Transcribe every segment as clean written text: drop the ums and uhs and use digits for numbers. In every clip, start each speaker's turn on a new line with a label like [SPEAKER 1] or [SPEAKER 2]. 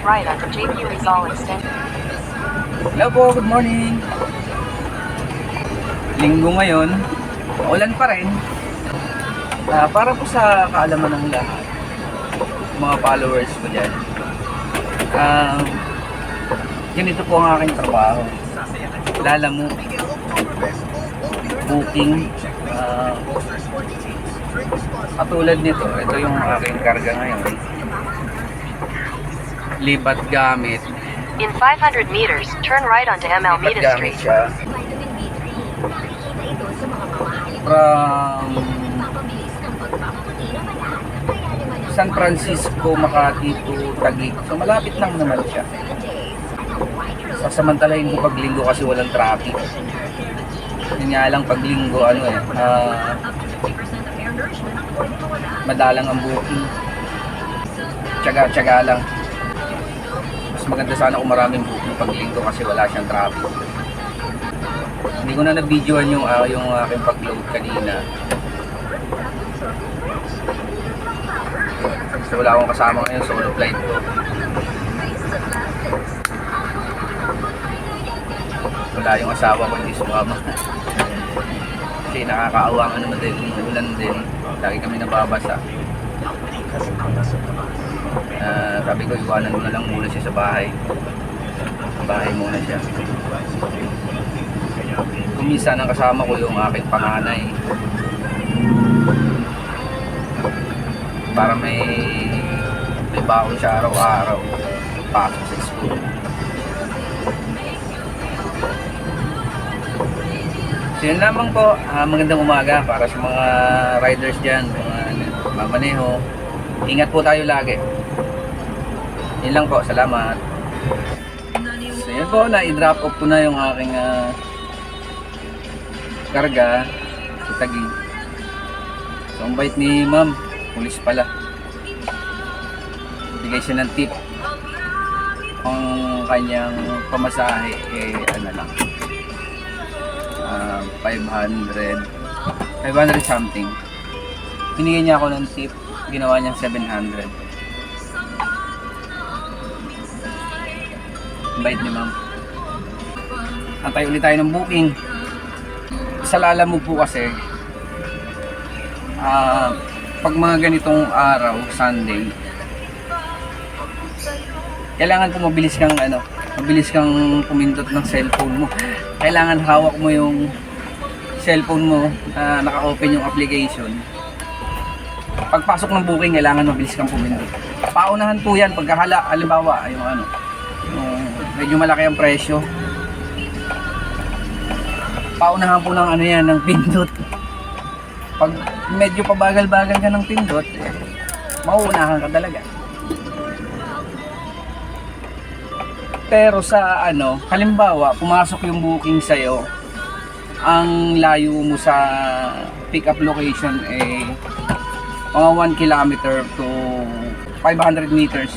[SPEAKER 1] right onto JP Rizal Extension.
[SPEAKER 2] Hello po, good morning. Linggo ngayon, ulan pa rin. Para po sa kaalaman ng lahat, mga followers ko dyan. Ganito po ang aking trabaho. Lalamove, booking. Katulad nito, ito yung aking karga ngayon. Libat gamit.
[SPEAKER 1] In 500 meters, turn right onto M.
[SPEAKER 2] Libat
[SPEAKER 1] Almeida
[SPEAKER 2] gamit
[SPEAKER 1] Street.
[SPEAKER 2] siya. From San Francisco, Makati to Taguig. So malapit lang naman siya. Sasamantalahin ko pag linggo kasi walang traffic. Yun nga lang pag linggo, madalang ang booking. Tsaga-tsaga lang. Mas maganda sana kung maraming booking pag linggo kasi wala siyang traffic. Hindi ko na na-videoan yung aking pag-load kanina. Kasi wala akong kasama ngayon, solo flight ko. Wala yung asawa ko, hindi sumama. Kasi nakakaawa nga naman din, ulan din. Lagi kami nababasa. Sabi ko, iwanan mo na lang muna siya sa bahay. Sa bahay muna siya. Kumisa ng kasama ko yung aking panganay. Para may baon siya araw-araw. Pasok sa school. So yun lamang po, magandang umaga para sa mga riders dyan, mga mamaneho. Ingat po tayo lagi. Yun lang po, salamat. So yun po, na-drop off ko na yung aking karga sa Taguig. So ang bait ni ma'am, pulis pala. Bigay siya ng tip. Ang kanyang pamasahe ano lang, 500 something. Binigyan niya ako ng tip, ginawa niyang 700. Bait ni ma'am. Antay ulit tayo ng booking. Sa Lalamove po kasi, pag mga ganitong araw, Sunday, kailangan po mabilis kang pumindot ng cellphone mo. Kailangan hawak mo yung cellphone mo, naka-open yung application. Pagpasok ng booking, kailangan mabilis kang pumindot. Paunahan po yan pagkahala, halimbawa, yung medyo malaki ang presyo. Paunahan po ng ng pindot. Pag medyo pabagal-bagal ka ng pindot, mauunahan ka talaga. Pero sa halimbawa, pumasok yung booking sa'yo, ang layo mo sa pick-up location mga 1 kilometer to 500 meters.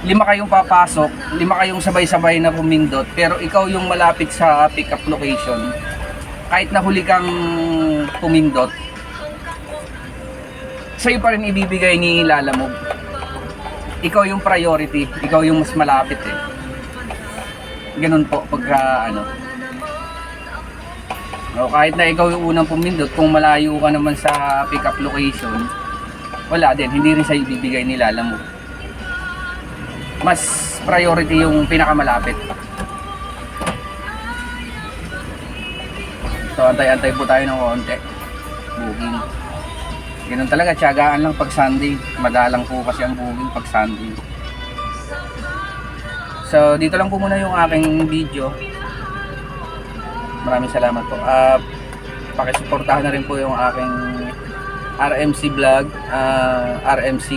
[SPEAKER 2] 5 kayong papasok, 5 kayong sabay-sabay na pumindot, pero ikaw yung malapit sa pick-up location. Kahit nahuli kang pumindot, sa'yo pa rin ibibigay ni Lalamove. Ikaw yung priority, ikaw yung mas malapit Ganun po pagka kahit na ikaw yung unang pumindot, kung malayo ka naman sa pick-up location, wala din, hindi rin sa'yo ibibigay ni Lalamove. Mas priority yung pinakamalapit. So antay-antay po tayo ng konti. Booking. Ganun talaga, tiyagaan lang pag Sunday. Madalang po kasi ang booking pag Sunday. So dito lang po muna yung aking video. Maraming salamat po. Pakisuportahan na rin po yung aking RMC vlog, RMC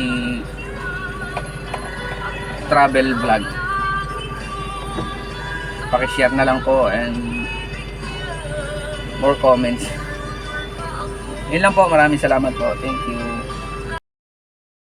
[SPEAKER 2] travel vlog. Pakishare na lang po and more comments. Yun lang po, maraming salamat po. Thank you.